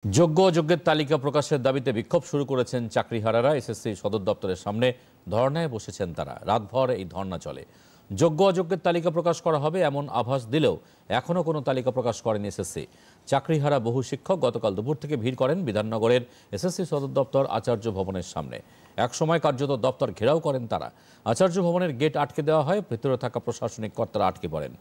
যোগ্য অযোগ্যের তালিকা প্রকাশের দাবিতে বিক্ষোভ শুরু করেছেন চাকরিহারারা। এসএসসি সদর দপ্তরের সামনে ধর্নায় বসেছেন তারা। রাতভর এই ধর্না চলে। যোগ্য অযোগ্যের তালিকা প্রকাশ করা হবে এমন আভাস দিলেও এখনও কোনো তালিকা প্রকাশ করেনি এসএসসি। চাকরিহারা বহু শিক্ষক গতকাল দুপুর থেকে ভিড় করেন বিধাননগরের এসএসসি সদর দপ্তর আচার্য ভবনের সামনে। একসময় কার্যত দপ্তর ঘেরাও করেন তারা। আচার্য ভবনের গেট আটকে দেওয়া হয়, ভেতরে থাকা প্রশাসনিক কর্তারা আটকে পড়েন।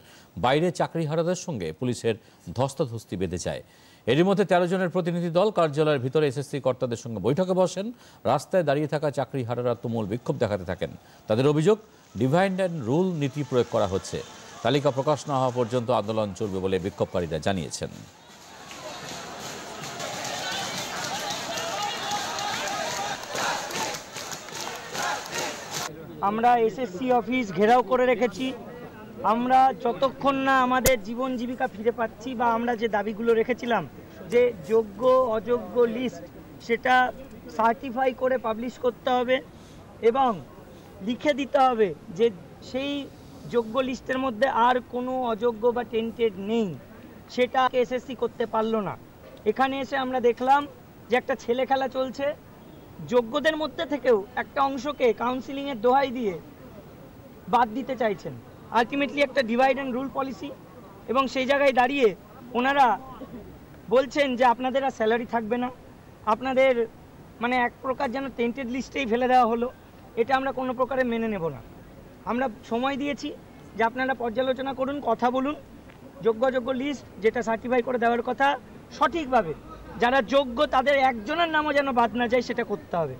বাইরে চাকরিহারাদের সঙ্গে পুলিশের ধস্তাধস্তি বেঁধে যায়। এরই মধ্যে 13 জনের প্রতিনিধি দল কার্যালয়ের ভিতরে এসএসসি কর্তাদের সঙ্গে বৈঠকে বসেন। রাস্তায় দাঁড়িয়ে থাকা চাকরিহারারা তুমুল বিক্ষোভ দেখাতে থাকেন। তাদের অভিযোগ, ডিভাইড অ্যান্ড রুল নীতি প্রয়োগ করা হচ্ছে। তালিকা প্রকাশ না হওয়া পর্যন্ত আন্দোলন চলবে বলে বিক্ষোভকারীরা জানিয়েছেন। আমরা এসএসসি অফিস ঘেরাও করে রেখেছি। আমরা যতক্ষণ না আমাদের জীবন জীবিকা ফিরে পাচ্ছি বা আমরা যে দাবিগুলো রেখেছিলাম যে যোগ্য অযোগ্য লিস্ট সেটা সার্টিফাই করে পাবলিশ করতে হবে এবং লিখে দিতে হবে যে সেই যোগ্য লিস্টের মধ্যে আর কোনো অযোগ্য বা টেন্টেড নেই, সেটা এসএসসি করতে পারলো না। এখানে এসে আমরা দেখলাম যে একটা ছেলে খেলা চলছে। যোগ্যদের মধ্যে থেকেও একটা অংশকে কাউন্সিলিংয়ের দোহাই দিয়ে বাদ দিতে চাইছেন। আলটিমেটলি একটা ডিভাইড অ্যান্ড রুল পলিসি, এবং সেই জায়গায় দাঁড়িয়ে ওনারা বলছেন যে আপনাদের আর স্যালারি থাকবে না, আপনাদের মানে এক প্রকার যেন টেন্টেড লিস্টেই ফেলে দেওয়া হলো। এটা আমরা কোনো প্রকারে মেনে নেব না। আমরা সময় দিয়েছি যে আপনারা পর্যালোচনা করুন, কথা বলুন, যোগ্য অযোগ্য লিস্ট যেটা সার্টিফাই করে দেওয়ার কথা সঠিকভাবে যারা যোগ্য তাদের একজনের নামও যেন বাদ না যায় সেটা করতে হবে।